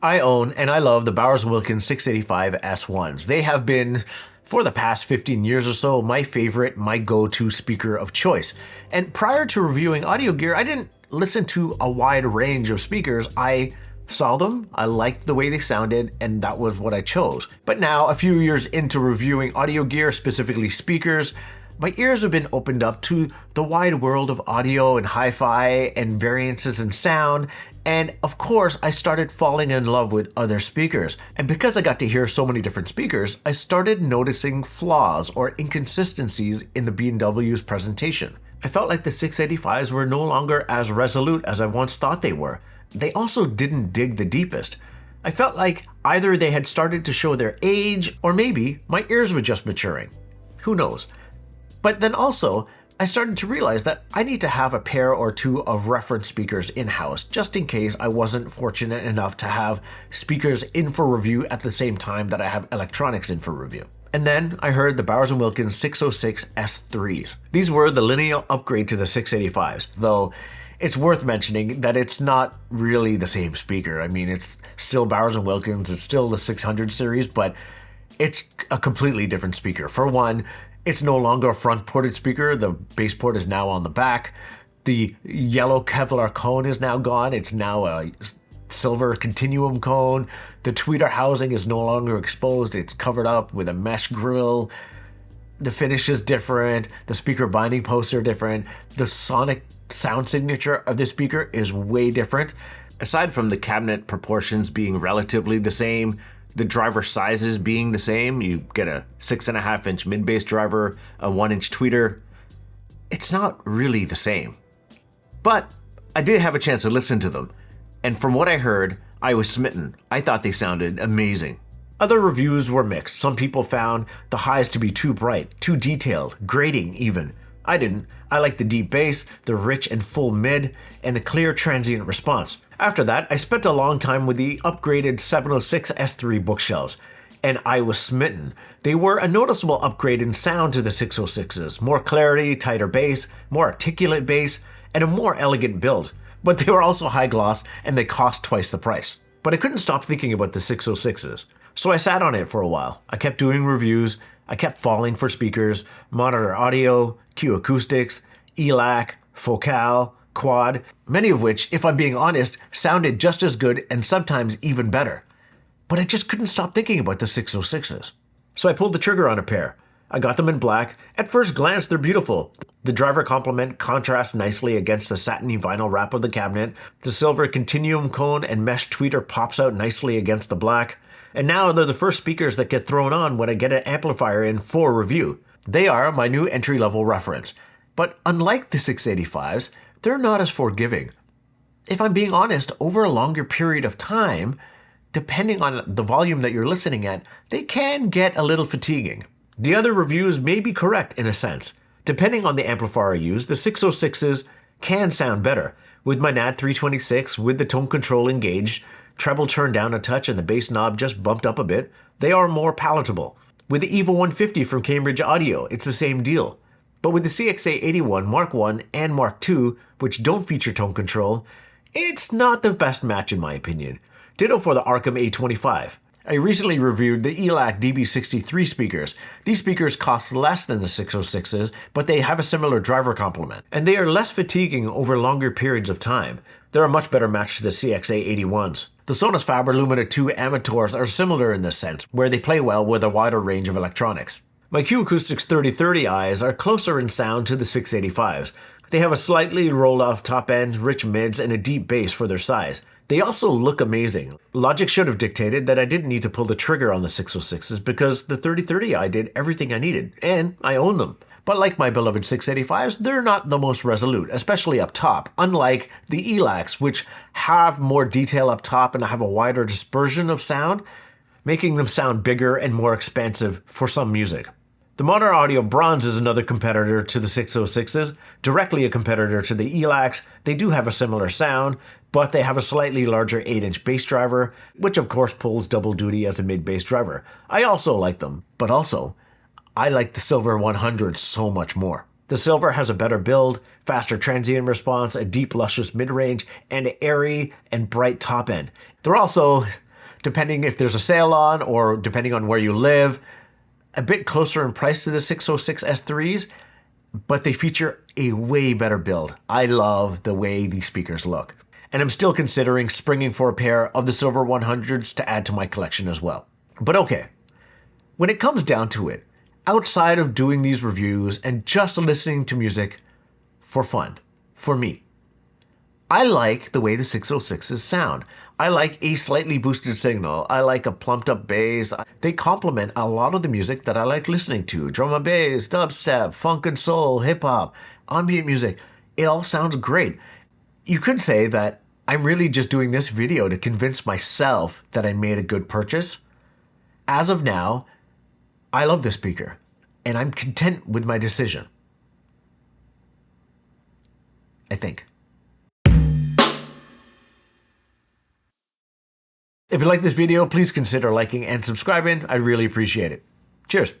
I own and I love the Bowers and Wilkins 685 S1s. They have been, for the past 15 years or so, my favorite, my go-to speaker of choice. And prior to reviewing audio gear, I didn't listen to a wide range of speakers. I saw them, I liked the way they sounded, and that was what I chose. But now, a few years into reviewing audio gear, specifically speakers, my ears have been opened up to the wide world of audio and hi-fi and variances in sound, and of course I started falling in love with other speakers. And because I got to hear so many different speakers, I started noticing flaws or inconsistencies in the B&W's presentation. I felt like the 685s were no longer as resolute as I once thought they were. They also didn't dig the deepest. I felt like either they had started to show their age, or maybe my ears were just maturing. Who knows? But then also, I started to realize that I need to have a pair or two of reference speakers in-house, just in case I wasn't fortunate enough to have speakers in for review at the same time that I have electronics in for review. And then I heard the Bowers and Wilkins 606 S3s. These were the lineal upgrade to the 685s, though it's worth mentioning that it's not really the same speaker. I mean, it's still Bowers and Wilkins, it's still the 600 series, but it's a completely different speaker. For one, it's no longer a front-ported speaker. The bass port is now on the back. The yellow Kevlar cone is now gone. It's now a silver continuum cone. The tweeter housing is no longer exposed. It's covered up with a mesh grill. The finish is different. The speaker binding posts are different. The sonic sound signature of the speaker is way different. Aside from the cabinet proportions being relatively the same, the driver sizes being the same, you get a 6.5-inch mid-bass driver, a 1-inch tweeter. It's not really the same. But I did have a chance to listen to them, and from what I heard, I was smitten. I thought they sounded amazing. Other reviews were mixed. Some people found the highs to be too bright, too detailed, grating even. I didn't. I liked the deep bass, the rich and full mid, and the clear transient response. After that, I spent a long time with the upgraded 706 S3 bookshelves, and I was smitten. They were a noticeable upgrade in sound to the 606s, more clarity, tighter bass, more articulate bass, and a more elegant build. But they were also high gloss, and they cost twice the price. But I couldn't stop thinking about the 606s, so I sat on it for a while. I kept doing reviews, I kept falling for speakers, monitor audio, Q acoustics, ELAC, Focal, Quad, many of which, if I'm being honest, sounded just as good and sometimes even better. But I just couldn't stop thinking about the 606s. So I pulled the trigger on a pair. I got them in black. At first glance, they're beautiful. The driver complement contrasts nicely against the satiny vinyl wrap of the cabinet. The silver continuum cone and mesh tweeter pops out nicely against the black. And now they're the first speakers that get thrown on when I get an amplifier in for review. They are my new entry-level reference. But unlike the 685s, they're not as forgiving. If I'm being honest, over a longer period of time, depending on the volume that you're listening at, they can get a little fatiguing. The other reviews may be correct in a sense. Depending on the amplifier I use, the 606s can sound better. With my NAD 326, with the tone control engaged, treble turned down a touch and the bass knob just bumped up a bit, they are more palatable. With the EVO 150 from Cambridge Audio, it's the same deal. But with the CXA81 Mark I and Mark II, which don't feature tone control, it's not the best match in my opinion. Ditto for the Arkham A25. I recently reviewed the ELAC DB63 speakers. These speakers cost less than the 606s, but they have a similar driver complement, and they are less fatiguing over longer periods of time. They're a much better match to the CXA81s. The Sonus Faber Lumina 2 Amateurs are similar in this sense, where they play well with a wider range of electronics. My Q Acoustics 3030Is are closer in sound to the 685s. They have a slightly rolled-off top end, rich mids, and a deep bass for their size. They also look amazing. Logic should have dictated that I didn't need to pull the trigger on the 606s because the 3030i did everything I needed, and I own them. But like my beloved 685s, they're not the most resolute, especially up top, unlike the ELACs, which have more detail up top and have a wider dispersion of sound, making them sound bigger and more expansive for some music. The Modern Audio Bronze is another competitor to the 606s, directly a competitor to the ELACs. They do have a similar sound, but they have a slightly larger 8-inch bass driver, which of course pulls double duty as a mid-bass driver. I also like them, but also, I like the Silver 100 so much more. The Silver has a better build, faster transient response, a deep luscious mid-range, and an airy and bright top end. They're also depending if there's a sale on or depending on where you live. A bit closer in price to the 606 S3s, but they feature a way better build. I love the way these speakers look. And I'm still considering springing for a pair of the Silver 100s to add to my collection as well. But okay, when it comes down to it, outside of doing these reviews and just listening to music for fun, for me, I like the way the 606s sound. I like a slightly boosted signal. I like a plumped up bass. They complement a lot of the music that I like listening to. Drum and bass, dubstep, funk and soul, hip hop, ambient music. It all sounds great. You could say that I'm really just doing this video to convince myself that I made a good purchase. As of now, I love this speaker and I'm content with my decision. I think. If you like this video, please consider liking and subscribing. I really appreciate it. Cheers.